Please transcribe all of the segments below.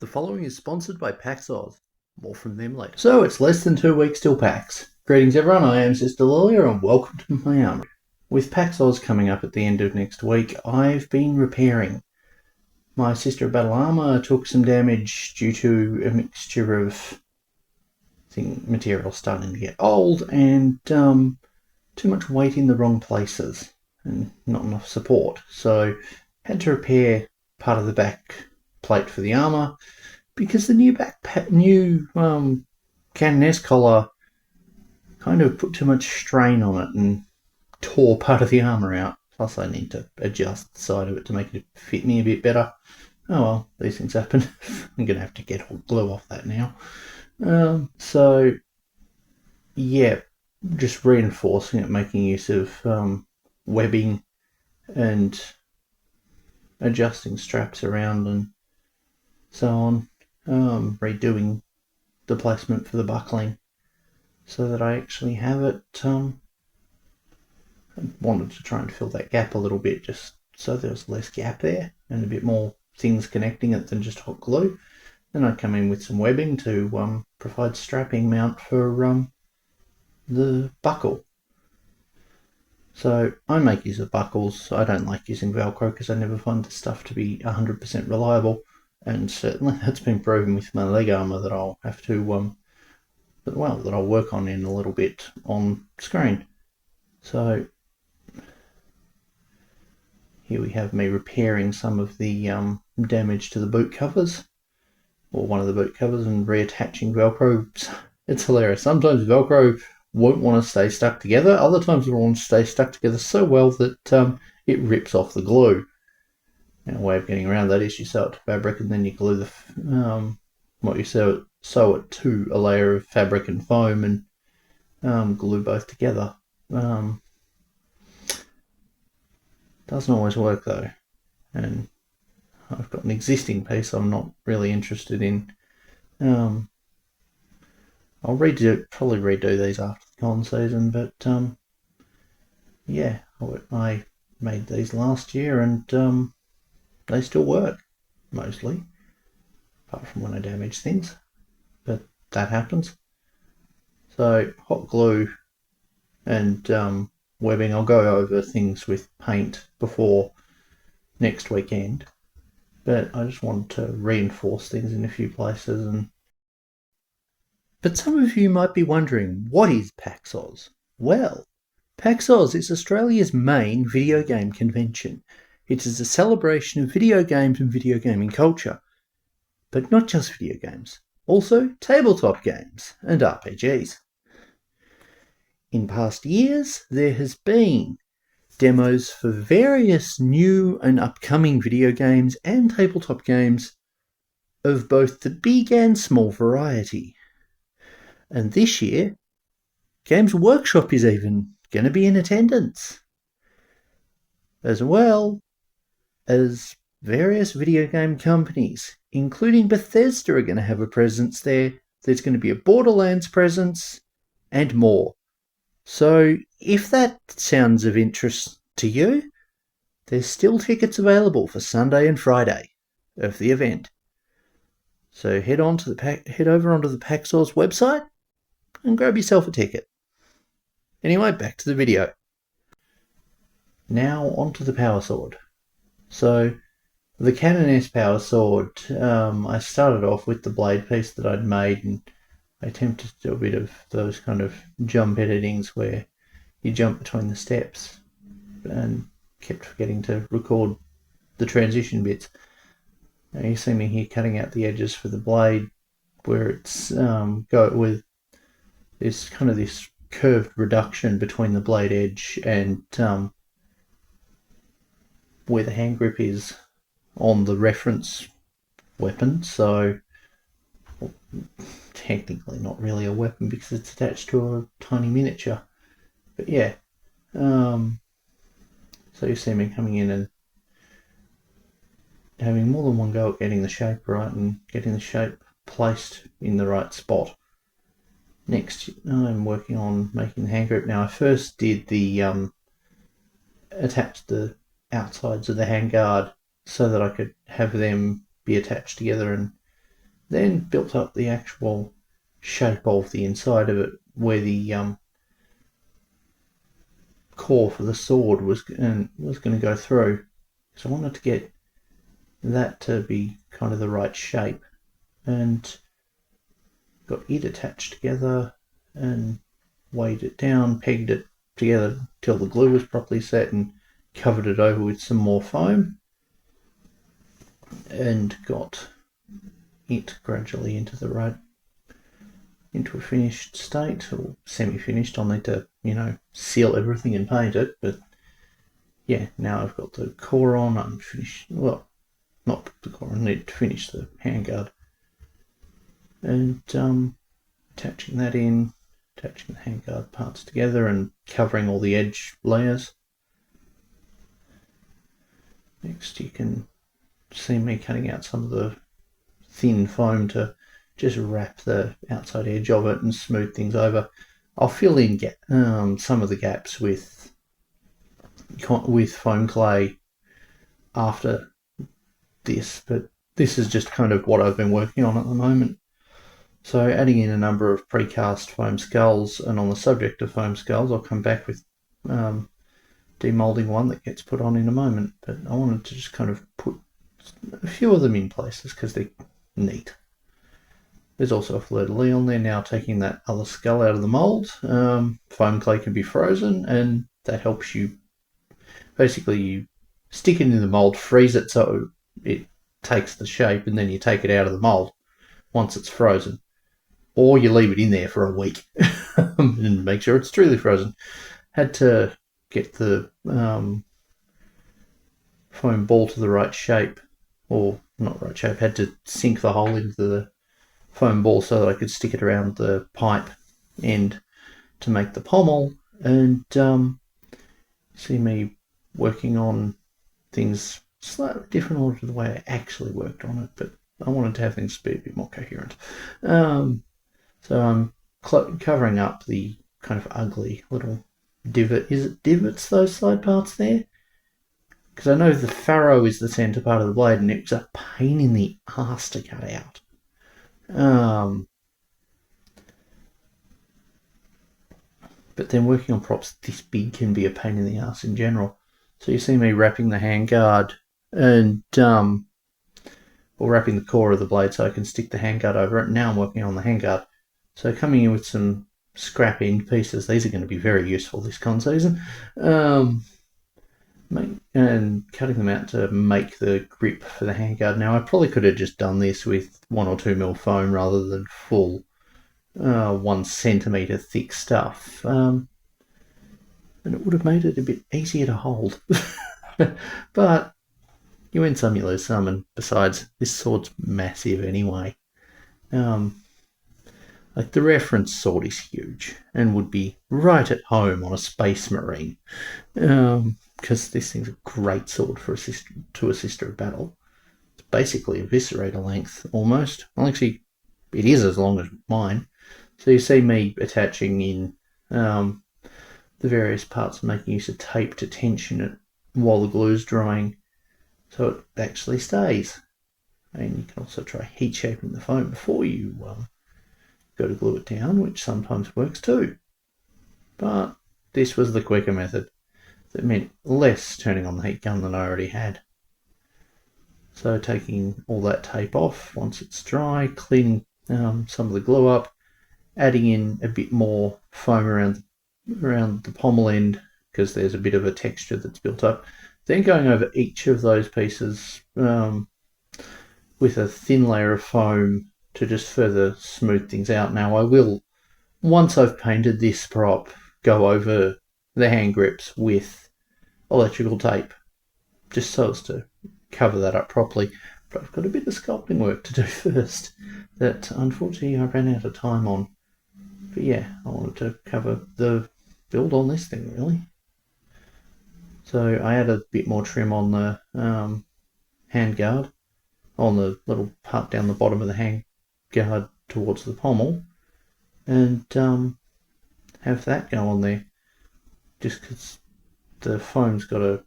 The following is sponsored by PAXAus. More from them later. So it's less than 2 weeks till PAX. Greetings everyone, I am Sister Lilia and welcome to my army. With PAXAus coming up at the end of next week, I've been repairing. My Sister of Battle Armour took some damage due to a mixture of material starting to get old and too much weight in the wrong places and not enough support. So had to repair part of the back plate for the armour because the new CANONESS collar kind of put too much strain on it and tore part of the armour out. Plus I need to adjust the side of it to make it fit me a bit better. Oh well, these things happen. I'm going to have to get all glue off that now. So yeah, just reinforcing it, making use of webbing and adjusting straps around and so on, redoing the placement for the buckling so that I actually have it. I wanted to try and fill that gap a little bit just so there's less gap there and a bit more things connecting it than just hot glue. Then I come in with some webbing to provide strapping mount for the buckle. So I make use of buckles. I don't like using Velcro because I never find the stuff to be 100% reliable, and certainly that's been proven with my leg armour that I'll have to that I'll work on in a little bit on screen. So here we have me repairing some of the damage to the boot covers, or one of the boot covers, and reattaching Velcro. It's hilarious. Sometimes Velcro won't want to stay stuck together. Other times it will want to stay stuck together so well that it rips off the glue. Now, a way of getting around that is you sew it to fabric and then you glue sew it to a layer of fabric and foam and glue both together. Doesn't always work though, and I've got an existing piece I'm not really interested in. I'll probably redo these after the con season, but yeah, I made these last year and they still work, mostly, apart from when I damage things, but that happens. So hot glue and webbing, I'll go over things with paint before next weekend, but I just wanted to reinforce things in a few places. But some of you might be wondering, what is PAXAus? Well, PAXAus is Australia's main video game convention. It is a celebration of video games and video gaming culture. But not just video games, also tabletop games and RPGs. In past years, there has been demos for various new and upcoming video games and tabletop games of both the big and small variety. And this year, Games Workshop is even going to be in attendance, as well as various video game companies, including Bethesda, are going to have a presence there. There's going to be a Borderlands presence and more. So if that sounds of interest to you, there's still tickets available for Sunday and Friday of the event. So head over onto the PAXAus website and grab yourself a ticket. Anyway, back to the video. Now onto the power sword. So the CANONESS power sword, I started off with the blade piece that I'd made, and I attempted to do a bit of those kind of jump editings where you jump between the steps and kept forgetting to record the transition bits. Now you see me here cutting out the edges for the blade where it's got with this kind of this curved reduction between the blade edge and where the hand grip is on the reference weapon. So technically not really a weapon because it's attached to a tiny miniature, but yeah. So you see me coming in and having more than one go at getting the shape right and getting the shape placed in the right spot. Next, I'm working on making the hand grip. Now, I first did the attach the outsides of the handguard so that I could have them be attached together and then built up the actual shape of the inside of it, where the core for the sword was going to go through. So I wanted to get that to be kind of the right shape, and got it attached together and weighed it down, pegged it together till the glue was properly set, and covered it over with some more foam, and got it gradually into a finished state, or semi-finished. I'll need to, seal everything and paint it, but yeah, now I've got the core on. I'm finished. Well, not the core. I need to finish the handguard, and attaching that in, attaching the handguard parts together, and covering all the edge layers. Next, you can see me cutting out some of the thin foam to just wrap the outside edge of it and smooth things over. I'll fill in some of the gaps with foam clay after this, but this is just kind of what I've been working on at the moment. So adding in a number of precast foam skulls, and on the subject of foam skulls, I'll come back with demolding one that gets put on in a moment, but I wanted to just kind of put a few of them in places because they're neat. There's also a fleur-de-lis on there now, taking that other skull out of the mould. Foam clay can be frozen, and that helps you. Basically, you stick it in the mould, freeze it so it takes the shape, and then you take it out of the mould once it's frozen. Or you leave it in there for a week and make sure it's truly frozen. Had to get the foam ball to the right shape, or not right shape, had to sink the hole into the foam ball so that I could stick it around the pipe end to make the pommel, and see me working on things slightly different order to the way I actually worked on it, but I wanted to have things be a bit more coherent. So I'm covering up the kind of ugly little divot. Is it divots, those side parts there? Because I know the farrow is the centre part of the blade, and it was a pain in the arse to cut out. But then working on props this big can be a pain in the arse in general. So you see me wrapping the handguard and or wrapping the core of the blade so I can stick the handguard over it. Now I'm working on the handguard. So coming in with some scrap end pieces. These are going to be very useful this con season. And cutting them out to make the grip for the handguard. Now I probably could have just done this with 1 or 2 mil foam rather than full 1 centimetre thick stuff. And it would have made it a bit easier to hold. But you win some, you lose some, and besides, this sword's massive anyway. Like the reference sword is huge and would be right at home on a Space Marine, because this thing's a great sword for to assist a battle. It's basically a Eviscerator length almost. Well, actually, it is as long as mine. So you see me attaching in the various parts, making use of tape to tension it while the glue's drying, so it actually stays. And you can also try heat shaping the foam before you go to glue it down, which sometimes works too. But this was the quicker method that meant less turning on the heat gun than I already had. So taking all that tape off once it's dry, cleaning some of the glue up, adding in a bit more foam around the pommel end because there's a bit of a texture that's built up. Then going over each of those pieces with a thin layer of foam to just further smooth things out. Now I will, once I've painted this prop, go over the hand grips with electrical tape just so as to cover that up properly. But I've got a bit of sculpting work to do first that unfortunately I ran out of time on. But yeah, I wanted to cover the build on this thing really. So I added a bit more trim on the handguard, on the little part down the bottom of the handguard towards the pommel, and have that go on there, just because the foam's got to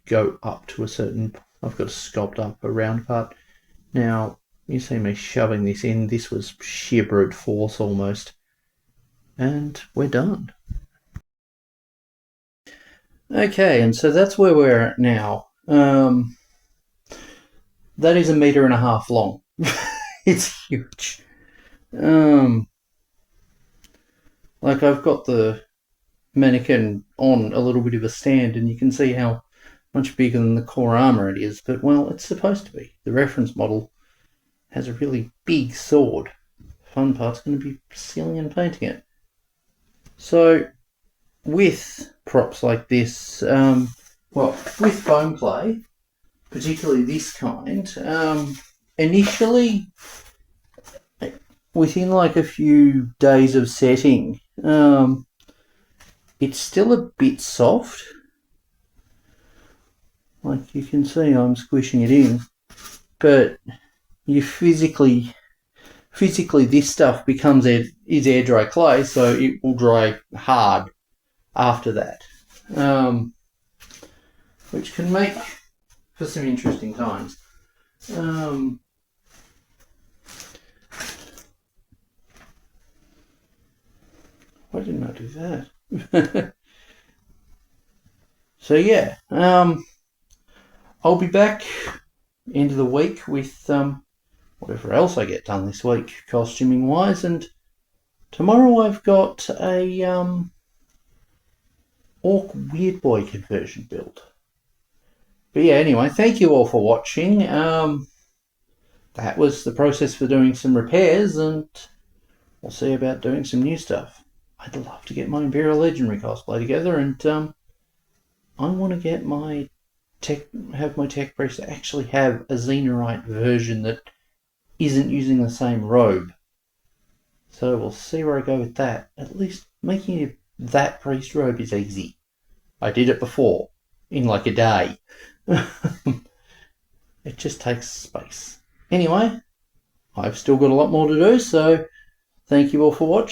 go up to a certain, I've got to sculpt up a round part. Now You see me shoving this in. This was sheer brute force almost. And we're done. Okay, and so that's where we're at now. That is 1.5 meters long. It's huge. Like, I've got the mannequin on a little bit of a stand, and you can see how much bigger than the core armor it is, but well, it's supposed to be. The reference model has a really big sword. Fun part's going to be sealing and painting it. So with props like this, well, with foam clay, particularly this kind, initially, within like a few days of setting, it's still a bit soft. Like you can see, I'm squishing it in, but you physically this stuff becomes is air dry clay, so it will dry hard after that, which can make for some interesting times. Why didn't I do that? So yeah, I'll be back end of the week with whatever else I get done this week, costuming wise, and tomorrow I've got a Orc Weird Boy conversion build. But yeah, anyway, thank you all for watching. That was the process for doing some repairs, and we'll see about doing some new stuff. I'd love to get my Imperial Legendary cosplay together, and I want to get my tech priest actually have a Xenorite version that isn't using the same robe. So we'll see where I go with that. At least making that priest robe is easy. I did it before, in like a day. It just takes space. Anyway, I've still got a lot more to do, so thank you all for watching.